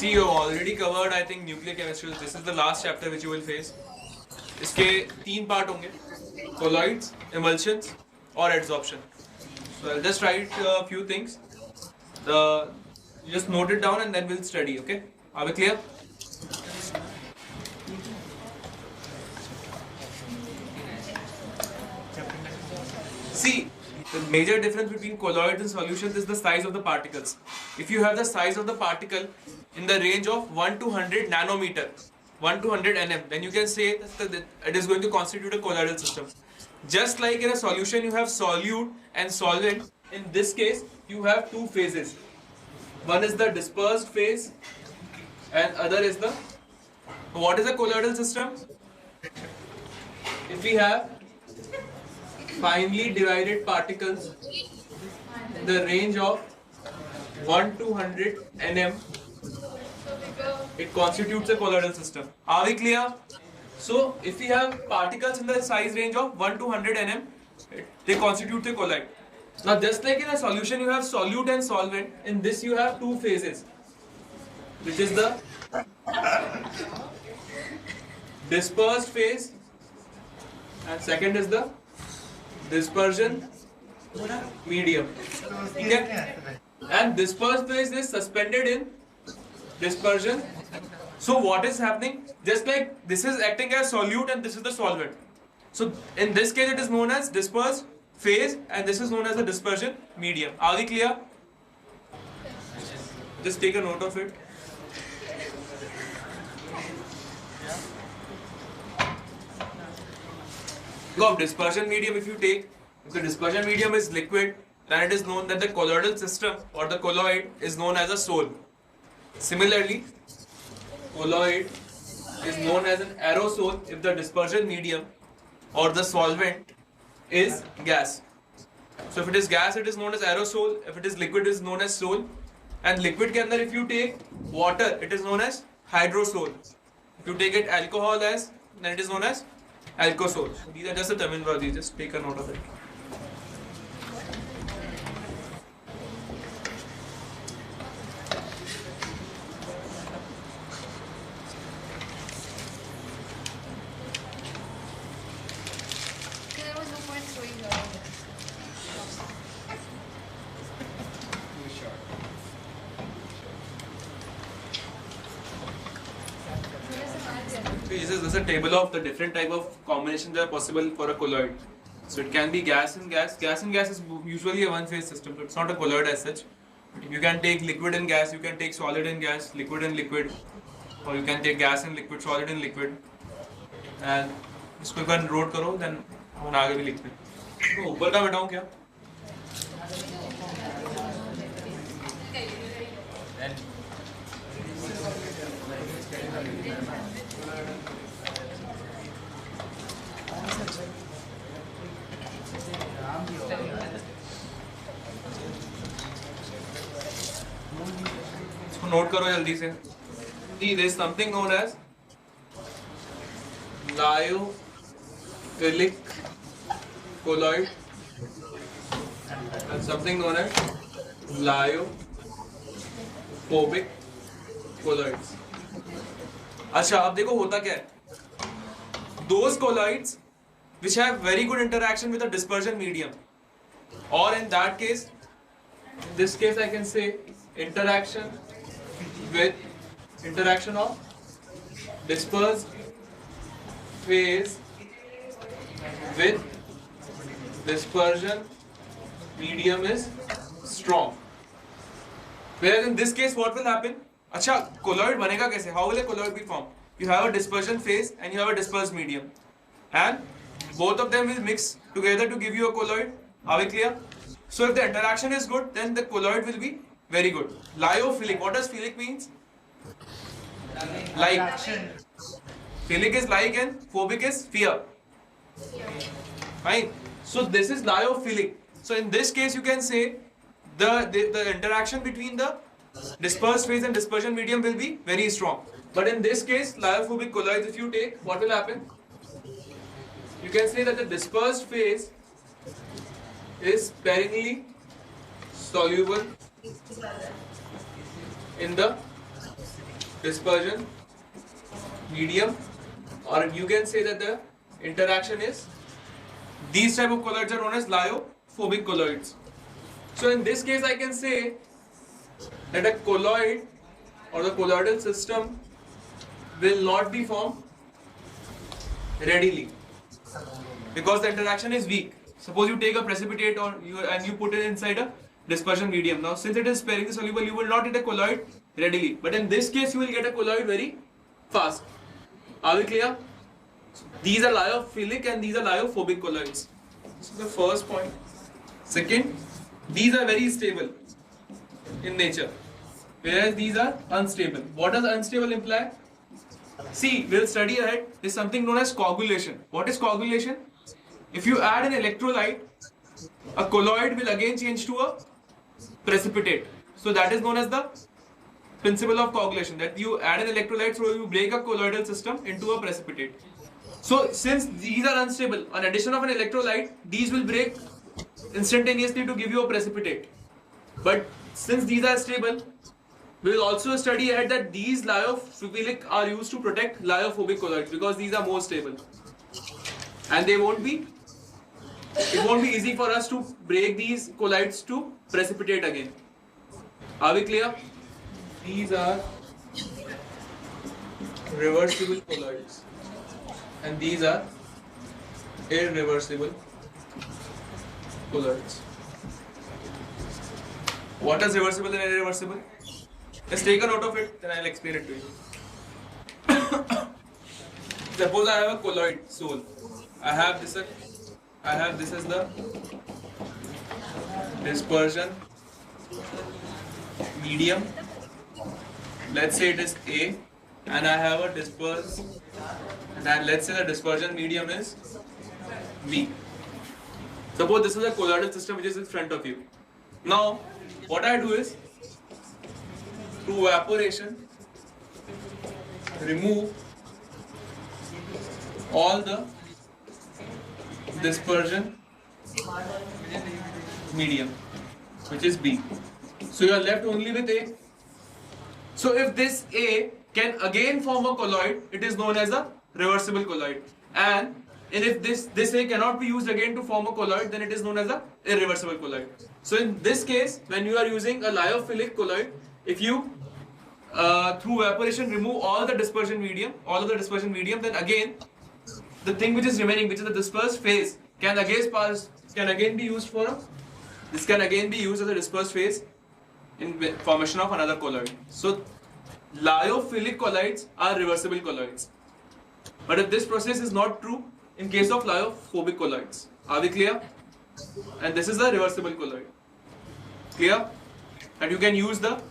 See, you already covered, I think, nuclear chemistry. This is the last chapter which you will face. इसके 3 part होंगे, colloids, emulsions और adsorption. So I'll just write a few things. You just note it down and then we'll study. Okay? Are we clear? See, the major difference between colloids and solutions is the size of the particles. If you have the size of the particle in the range of 1 to 100 nanometer, 1 to 100 nm, then you can say that it is going to constitute a colloidal system. Just like in a solution you have solute and solvent, in this case you have two phases. One is the dispersed phase and other is the... What is a colloidal system? If we have finely divided particles in the range of 1 to 100 nm, it constitutes a colloidal system. Are we clear? So, if we have particles in the size range of 1 to 100 nm, they constitute a colloid. Now, just like in a solution you have solute and solvent, in this you have two phases, which is the dispersed phase and second is the dispersion medium. Okay? And dispersed phase is suspended in dispersion. So what is happening? Just like this is acting as solute and this is the solvent. So in this case it is known as dispersed phase and this is known as the dispersion medium. Are we clear? Just take a note of it. Of dispersion medium, if the dispersion medium is liquid, then it is known that the colloidal system or the colloid is known as a sol. Similarly, colloid is known as an aerosol if the dispersion medium or the solvent is gas. So if it is gas, it is known as aerosol. If it is liquid, it is known as sol. And liquid ke andar, if you take water, it is known as hydrosol. If you take it alcohol as, then it is known as alkosol. These are just the terminology. Just take a note of it. This is a table of the different type of combinations that are possible for a colloid. So it can be gas and gas. Gas and gas is usually a one-phase system, so it's not a colloid as such. You can take liquid and gas, you can take solid and gas, liquid and liquid, or you can take gas and liquid, solid and liquid. And इसको एक बार note करो, then हम आगे भी लिखते हैं. तो ऊपर का बताऊँ क्या? इसको नोट करो जल्दी से. There is something known as lyophilic colloid and something known as lyophobic colloids. अच्छा, अब देखो होता क्या है. Those colloids which have very good interaction with the dispersion medium, or in that case, in this case I can say interaction of dispersed phase with dispersion medium is strong. Whereas in this case what will happen? अच्छा, colloid बनेगा कैसे? How will a colloid be formed? You have a dispersion phase and you have a dispersed medium, and both of them will mix together to give you a colloid. Are we clear? So if the interaction is good, then the colloid will be very good. Lyophilic. What does philic means? Like. Philic is like and phobic is fear. Fine. So this is lyophilic. So in this case you can say the interaction between the dispersed phase and dispersion medium will be very strong. But in this case, lyophobic colloids, if you take, what will happen? You can say that the dispersed phase is sparingly soluble in the dispersion medium, or you can say that the interaction is, these type of colloids are known as lyophobic colloids. So in this case I can say that a colloid or the colloidal system will not be formed readily because the interaction is weak. Suppose you take a precipitate and you put it inside a dispersion medium. Now since it is sparingly soluble, you will not get a colloid readily, but in this case you will get a colloid very fast. Are we clear? These are lyophilic and these are lyophobic colloids. This is the first point. Second, these are very stable in nature, whereas these are unstable. What does unstable imply? See, we'll study ahead. There's something known as coagulation. What is coagulation? If you add an electrolyte, a colloid will again change to a precipitate. So that is known as the principle of coagulation, that you add an electrolyte, so you break a colloidal system into a precipitate. So since these are unstable, on addition of an electrolyte, these will break instantaneously to give you a precipitate. But since these are stable, we will also study ahead that these lyophilic are used to protect lyophobic colloids because these are more stable. And it won't be easy for us to break these colloids to precipitate again. Are we clear? These are reversible colloids and these are irreversible colloids. What is reversible and irreversible? Just take a note of it, then I'll explain it to you. Suppose I have a colloid sol. I have this as the dispersion medium. Let's say it is A, and I have a and let's say the dispersion medium is B. Suppose this is a colloidal system which is in front of you. Now, what I do is, through evaporation, remove all the dispersion medium, which is B. So you are left only with A. So if this A can again form a colloid, it is known as a reversible colloid. And if this A cannot be used again to form a colloid, then it is known as a irreversible colloid. So in this case, when you are using a lyophilic colloid, if you through evaporation remove all the dispersion medium, then again the thing which is remaining, which is the dispersed phase, can again be used as a dispersed phase in formation of another colloid. So lyophilic colloids are reversible colloids. But if this process is not true in case of lyophobic colloids. Are we clear? And this is a reversible colloid. Clear? And you can use the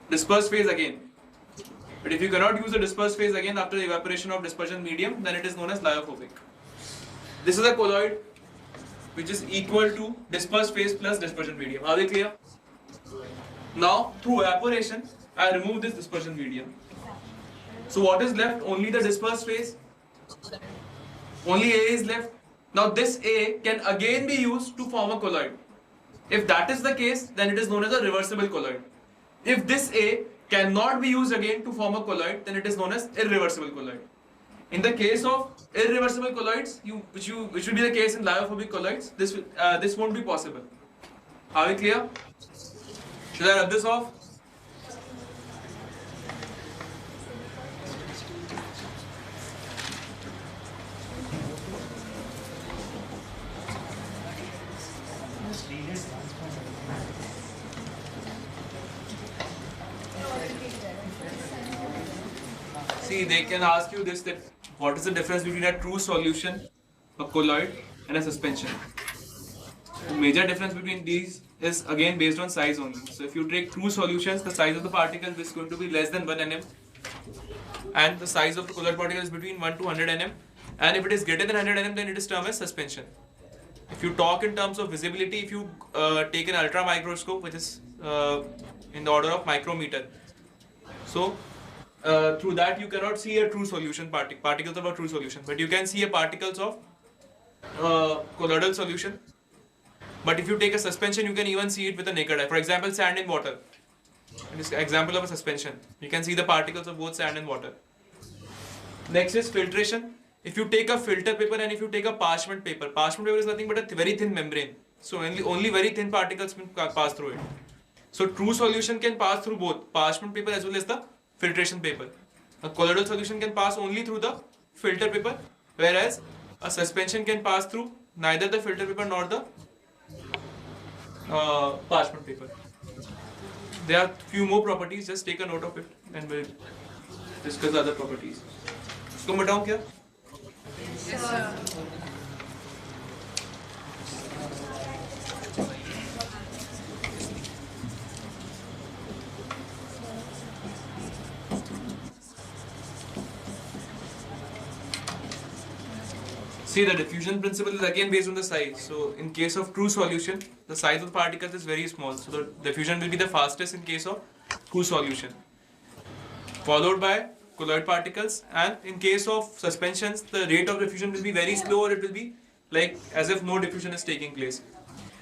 dispersed phase again. But if you cannot use the dispersed phase again after the evaporation of dispersion medium, then it is known as lyophobic. This is a colloid which is equal to dispersed phase plus dispersion medium. Are we clear? Now, through evaporation, I remove this dispersion medium. So what is left? Only the dispersed phase. Only A is left. Now this A can again be used to form a colloid. If that is the case, then it is known as a reversible colloid. If this A cannot be used again to form a colloid, then it is known as irreversible colloid. In the case of irreversible colloids, which will be the case in lyophobic colloids, this won't be possible. Are we clear? Should I rub this off? See, they can ask you this, that what is the difference between a true solution, a colloid, and a suspension. The major difference between these is again based on size only. So if you take true solutions, the size of the particle is going to be less than 1 nm, and the size of the colloid particle is between 1 to 100 nm, and if it is greater than 100 nm, then it is termed as suspension. If you talk in terms of visibility, if you take an ultra microscope, which is in the order of micrometer, so through that you cannot see a true solution particles of a true solution, but you can see a particles of colloidal solution. But if you take a suspension, you can even see it with a naked eye. For example, sand in water. This example of a suspension. You can see the particles of both sand and water. Next is filtration. If you take a filter paper and if you take a parchment paper is nothing but a very thin membrane. So only very thin particles can pass through it. So true solution can pass through both parchment paper as well as the filtration paper. A colloidal solution can pass only through the filter paper, whereas a suspension can pass through neither the filter paper nor the parchment paper. There are few more properties, just take a note of it and we'll discuss the other properties. इसको बताऊं क्या? See, the diffusion principle is again based on the size. So, in case of true solution, the size of the particles is very small. So, the diffusion will be the fastest in case of true solution, followed by colloid particles. And in case of suspensions, the rate of diffusion will be very slow, or it will be like as if no diffusion is taking place.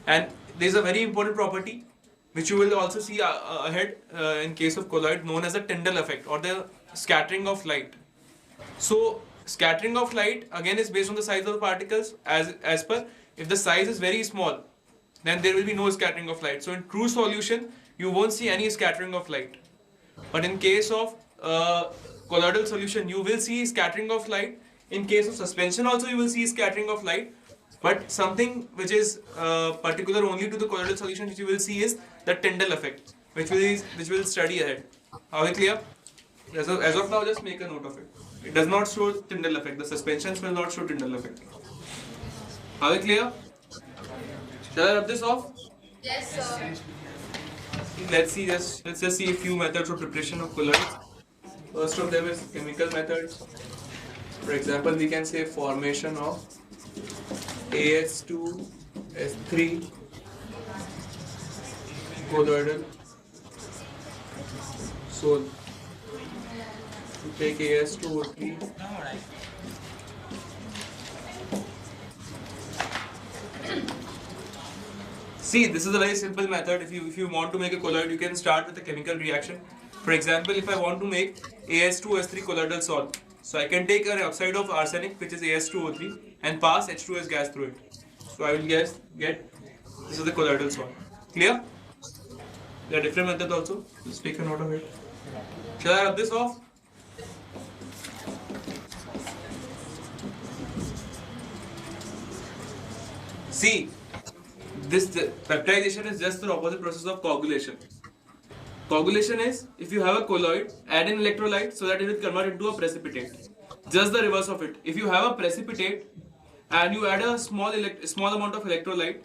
And there is a very important property which you will also see ahead in case of colloid, known as the Tyndall effect or the scattering of light. So, scattering of light again is based on the size of the particles. As per, if the size is very small, then there will be no scattering of light. So in true solution, you won't see any scattering of light. But in case of colloidal solution, you will see scattering of light. In case of suspension also, you will see scattering of light. But something which is particular only to the colloidal solution, which you will see, is the Tyndall effect, which will study ahead. Are we clear? As of now, just make a note of it. It does not show Tyndall effect. The suspensions will not show Tyndall effect. Are we clear? Shall I rub this off? Yes, sir. Let's just see a few methods of preparation of colloids. First of them is chemical methods. For example, we can say formation of AS2S3 colloidal sol. To take AS2O3. See, this is a very simple method. If you want to make a colloid, you can start with a chemical reaction. For example, if I want to make AS2S3 colloidal sol, so I can take an oxide of arsenic, which is AS2O3, and pass H2S gas through it. So I will get this is the colloidal sol. Clear? There are different methods also. Just take a note of it. Shall I rub this off? See, this peptidization is just the opposite process of coagulation. Coagulation is, if you have a colloid, add an electrolyte so that it will convert into a precipitate. Just the reverse of it. If you have a precipitate and you add a small amount of electrolyte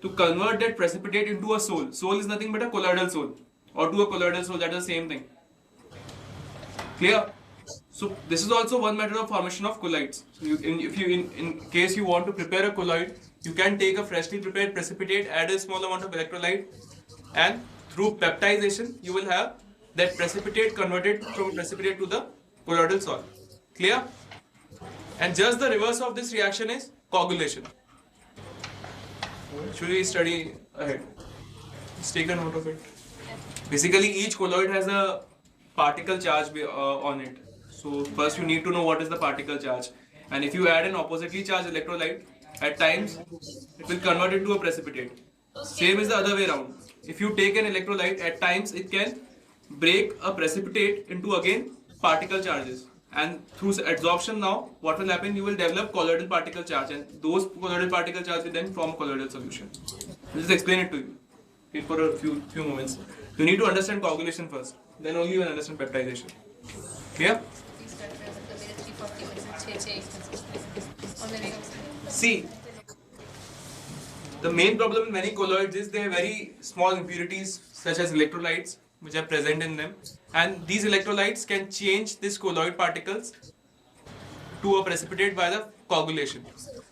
to convert that precipitate into a sol. Sol is nothing but a colloidal sol, or to a colloidal sol, that is the same thing. Clear? So this is also one method of formation of colloids. So in case you want to prepare a colloid, you can take a freshly prepared precipitate, add a small amount of electrolyte, and through peptidization you will have that precipitate converted from precipitate to the colloidal sol. Clear? And just the reverse of this reaction is coagulation. Should we study ahead? Just take a note of it. Basically, each colloid has a particle charge on it. So first you need to know what is the particle charge. And if you add an oppositely charged electrolyte, at times it will convert into a precipitate. Same is the other way around. If you take an electrolyte, at times it can break a precipitate into again particle charges. And through adsorption now, what will happen? You will develop colloidal particle charge, and those colloidal particle charge will then form a colloidal solution. I'll just explain it to you. Wait for a few moments. You need to understand coagulation first. Then only you will understand peptidization. Clear? See, the main problem in many colloids is they have very small impurities such as electrolytes which are present in them, and these electrolytes can change these colloid particles to a precipitate by the coagulation.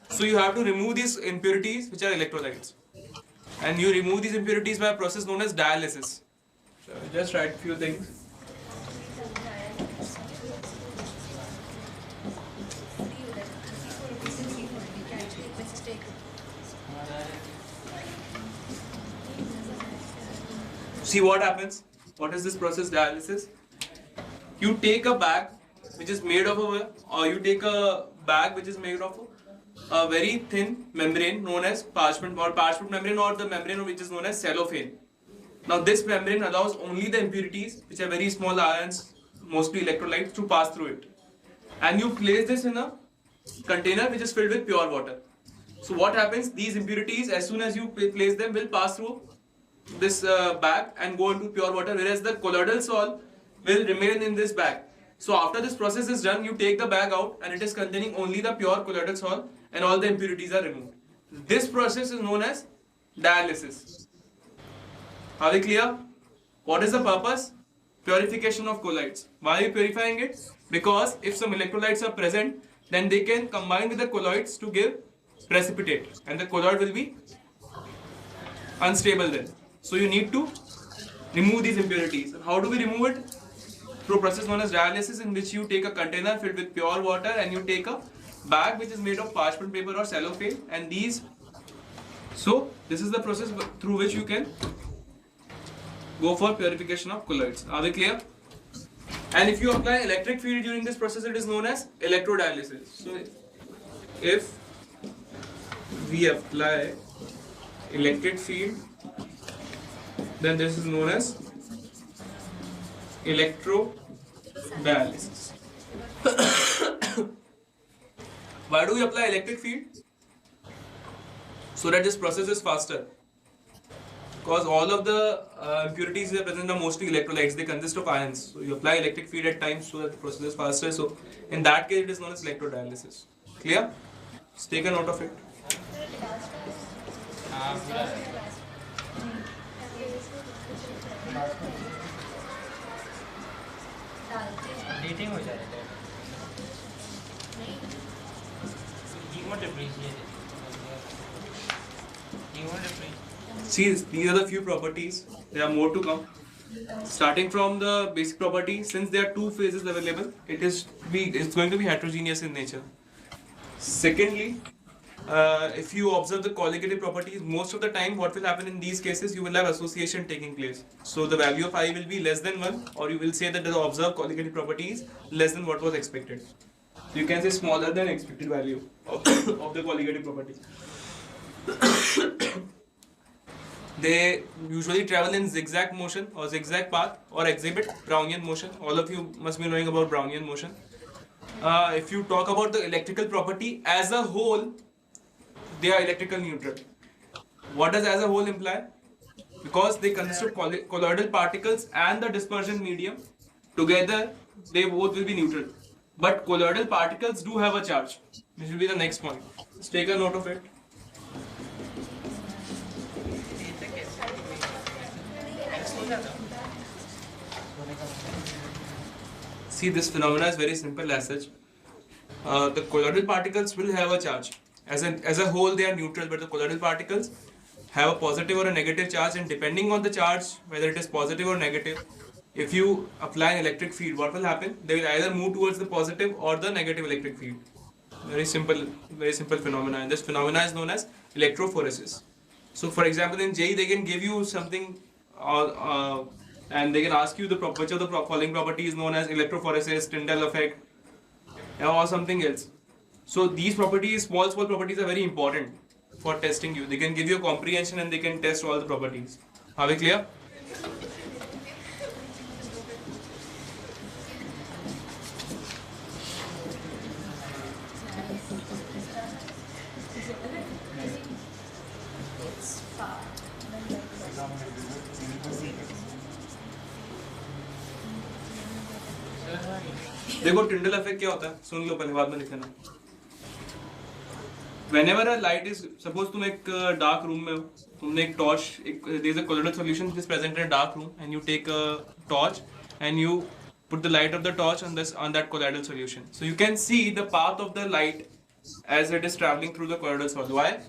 So you have to remove these impurities which are electrolytes, and you remove these impurities by a process known as dialysis. So I'll just write a few things. See what happens. What is this process dialysis? You take a bag which is made of you take a bag which is made of a very thin membrane known as parchment membrane, or the membrane which is known as cellophane. Now this membrane allows only the impurities, which are very small ions, mostly electrolytes, to pass through it. And you place this in a container which is filled with pure water. So what happens? These impurities, as soon as you place them, will pass through this bag and go into pure water, whereas the colloidal salt will remain in this bag. So after this process is done, you take the bag out and it is containing only the pure colloidal salt and all the impurities are removed. This process is known as dialysis. Are we clear? What is the purpose? Purification of colloids. Why are you purifying it? Because if some electrolytes are present, then they can combine with the colloids to give precipitate, and the colloid will be unstable then. So you need to remove these impurities. And how do we remove it? Through a process known as dialysis, in which you take a container filled with pure water and you take a bag which is made of parchment paper or cellophane, and these. So this is the process through which you can go for purification of colloids. Are we clear? And if you apply electric field during this process, it is known as electrodialysis. So if we apply electric field, then this is known as electrodialysis. Why do we apply electric field? So that this process is faster. Because all of the impurities that are present are mostly electrolytes, they consist of ions. So you apply electric field at times so that the process is faster. So in that case, it is known as electrodialysis. Clear? Just take a note of it. See, these are the few properties. There are more to come. Starting from the basic property, since there are two phases available, it's going to be heterogeneous in nature. Secondly, if you observe the colligative properties, most of the time what will happen in these cases, you will have association taking place. So the value of I will be less than 1, or you will say that the observed colligative property is less than what was expected. So you can say smaller than expected value of the colligative property. They usually travel in zigzag motion or zigzag path or exhibit Brownian motion. All of you must be knowing about Brownian motion. If you talk about the electrical property as a whole, they are electrical neutral. What does as a whole imply? Because they consist of colloidal particles and the dispersion medium, together they both will be neutral. But colloidal particles do have a charge. This will be the next point. Let's take a note of it. See, this phenomena is very simple as such. The colloidal particles will have a charge. As a whole, they are neutral, but the colloidal particles have a positive or a negative charge, and depending on the charge, whether it is positive or negative, if you apply an electric field, what will happen? They will either move towards the positive or the negative electric field. Very simple phenomena, and this phenomena is known as electrophoresis. So, for example, in JEE, they can give you something, and they can ask you which of the following property is known as electrophoresis, Tyndall effect, or something else. So these properties, small properties, are very important for testing you. They can give you a comprehension and they can test all the properties. Are we clear? देखो Tyndall effect क्या होता है, सुन लो पहले, बाद में लिखना. Whenever a light is, suppose तुम एक dark room में हो, तुमने एक torch, there is a colloidal solution which is present in a dark room, and you take a torch and you put the light of the torch on that colloidal solution. So you can see the path of the light as it is traveling through the colloidal solid. Why?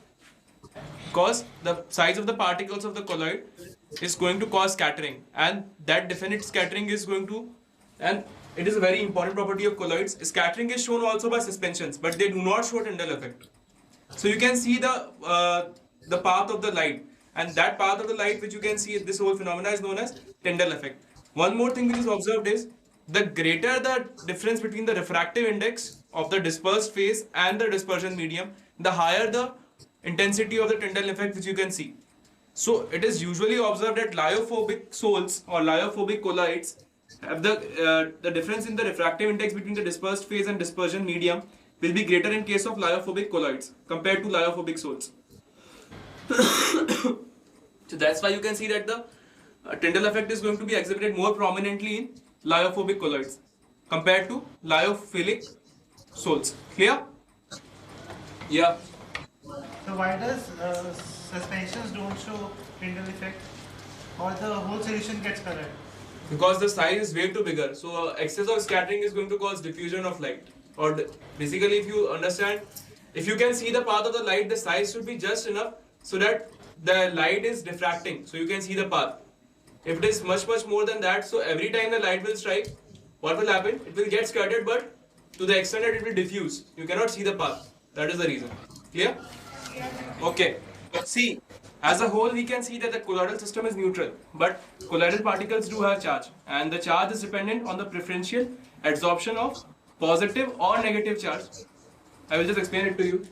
Because the size of the particles of the colloid is going to cause scattering, and that definite scattering is going to, and it is a very important property of colloids. Scattering is shown also by suspensions, but they do not show Tyndall effect. So you can see the path of the light, and that path of the light which you can see, this whole phenomena is known as Tyndall effect. One more thing which is observed is the greater the difference between the refractive index of the dispersed phase and the dispersion medium, the higher the intensity of the Tyndall effect which you can see. So it is usually observed that lyophobic sols or lyophobic colloids have the difference in the refractive index between the dispersed phase and dispersion medium will be greater in case of lyophobic colloids compared to lyophobic sols. So that's why you can see that the Tyndall effect is going to be exhibited more prominently in lyophobic colloids compared to lyophilic sols. Clear? Yeah. So why does suspensions don't show Tyndall effect, or the whole solution gets colored? Because the size is way too bigger. So excess of scattering is going to cause diffusion of light. Or basically, if you understand, if you can see the path of the light, the size should be just enough so that the light is diffracting. So you can see the path. If it is much more than that, so every time the light will strike, what will happen? It will get scattered, but to the extent that it will diffuse. You cannot see the path. That is the reason. Clear? Okay. See, as a whole, we can see that the colloidal system is neutral, but colloidal particles do have charge, and the charge is dependent on the preferential adsorption of positive or negative charge. I will just explain it to you.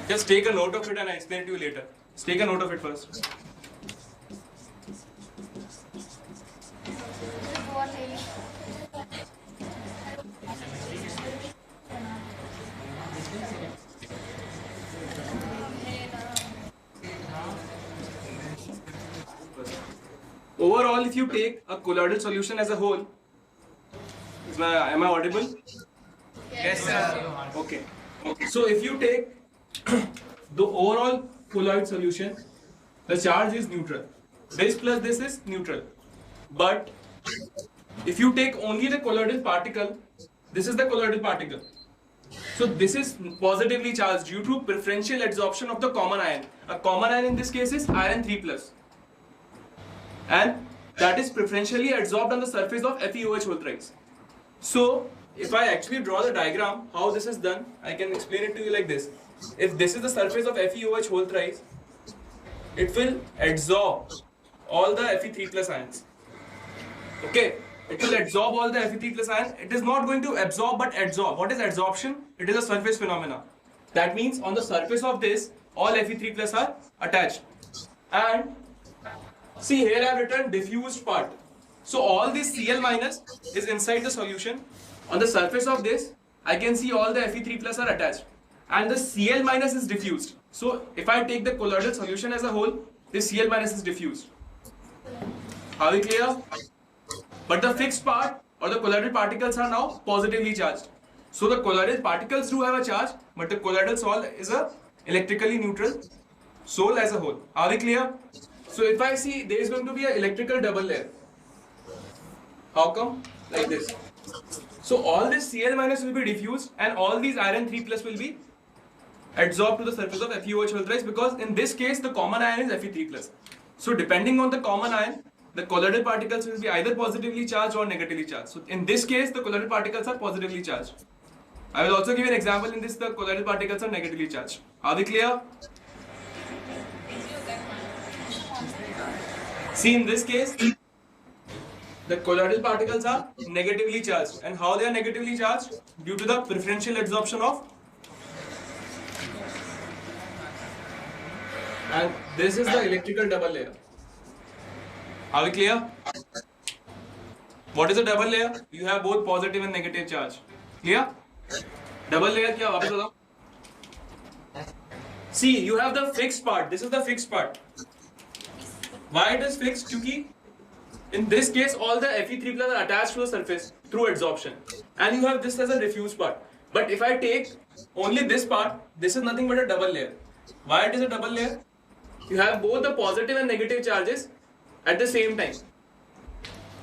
Just take a note of it and I explain it to you later. Just take a note of it first. Overall, if you take a colloidal solution as a whole, am I audible? Yes, sir. Okay. So if you take the overall colloid solution, the charge is neutral. This plus this is neutral. But if you take only the colloidal particle, this is the colloidal particle. So this is positively charged due to preferential adsorption of the common ion. A common ion in this case is iron 3+. And that is preferentially adsorbed on the surface of FeOH whole thrice. So if I actually draw the diagram, how this is done, I can explain it to you like this. If this is the surface of FeOH whole thrice, it will adsorb all the Fe3+ ions. Okay, it will absorb all the Fe3+ ions. It is not going to absorb but adsorb. What is adsorption? It is a surface phenomena. That means on the surface of this, all Fe3+ are attached. And see, here I have written diffused part. So all this Cl- is inside the solution. On the surface of this, I can see all the Fe3+ are attached. And the Cl- is diffused. So if I take the colloidal solution as a whole, this Cl- is diffused. Are we clear? But the fixed part or the colloidal particles are now positively charged. So the colloidal particles do have a charge, but the colloidal sol is a electrically neutral sol as a whole. Are we clear? So if I see there is going to be an electrical double layer. How come? Like this. So all this Cl- will be diffused and all these iron 3+ will be adsorbed to the surface of FeOH whole thrice, because in this case the common ion is Fe3+. So depending on the common ion, the colloidal particles will be either positively charged or negatively charged. So in this case the colloidal particles are positively charged. I will also give an example. In this the colloidal particles are negatively charged. Are we clear? See, in this case, the colloidal particles are negatively charged. And how they are negatively charged? Due to the preferential adsorption of. And this is the electrical double layer. Are we clear? What is a double layer? You have both positive and negative charge. Clear? Double layer क्या वापस बताओ? See, you have the fixed part. This is the fixed part. Why it is fixed? Because in this case all the Fe3+ are attached to the surface through adsorption, and you have this as a diffused part. But if I take only this part, this is nothing but a double layer. Why it is a double layer? You have both the positive and negative charges at the same time.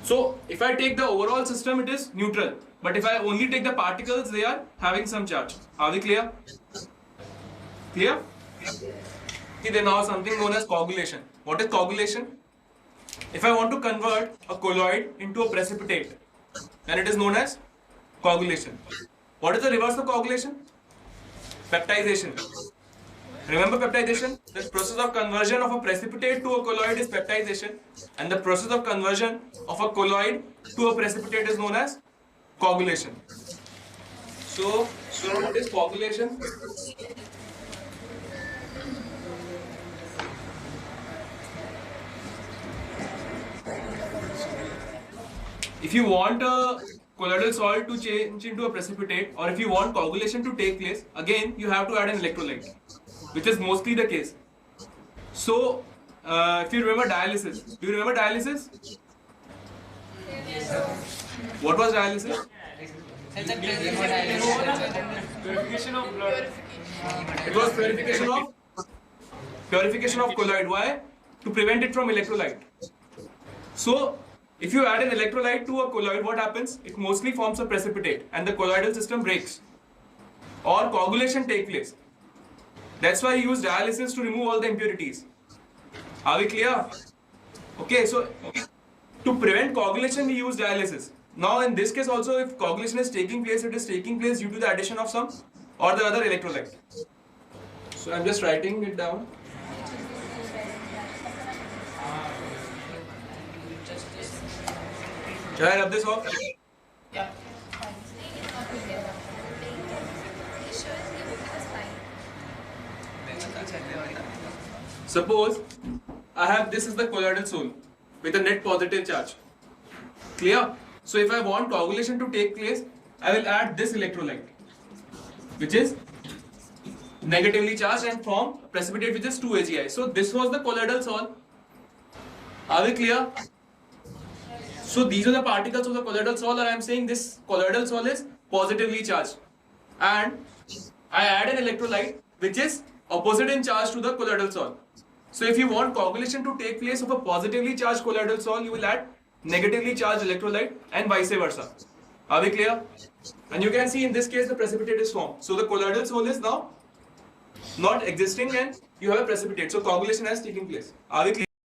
So if I take the overall system, it is neutral. But if I only take the particles, they are having some charge. Are we clear? Clear? See, there now something known as coagulation. What is coagulation? If I want to convert a colloid into a precipitate, then it is known as coagulation. What is the reverse of coagulation? Peptidation. Remember peptidation? The process of conversion of a precipitate to a colloid is peptidation, and the process of conversion of a colloid to a precipitate is known as coagulation. So what is coagulation? If you want a colloidal salt to change into a precipitate, or if you want coagulation to take place, again you have to add an electrolyte, which is mostly the case. So, if you remember dialysis, do you remember dialysis? Yes, sir. What was dialysis? Purification of blood. It was purification of colloid. Why? To prevent it from electrolyte. So, if you add an electrolyte to a colloid, what happens? It mostly forms a precipitate, and the colloidal system breaks, or coagulation takes place. That's why you use dialysis to remove all the impurities. Are we clear? Okay, so to prevent coagulation, we use dialysis. Now, in this case also, if coagulation is taking place, it is taking place due to the addition of some or the other electrolyte. So, I'm just writing it down. Shall I rub this off? Yeah. Suppose I have this is the colloidal sole with a net positive charge. Clear? So if I want coagulation to take place, I will add this electrolyte, which is negatively charged, and form a precipitate which is 2AgI. So this was the colloidal sole. Are we clear? So these are the particles of the colloidal sole, and I am saying this colloidal sole is positively charged, and I add an electrolyte which is opposite in charge to the colloidal sole. So if you want coagulation to take place of a positively charged colloidal sole, you will add negatively charged electrolyte, and vice versa. Are we clear? And you can see in this case the precipitate is formed. So the colloidal sole is now not existing, and you have a precipitate. So coagulation has taken place. Are we clear?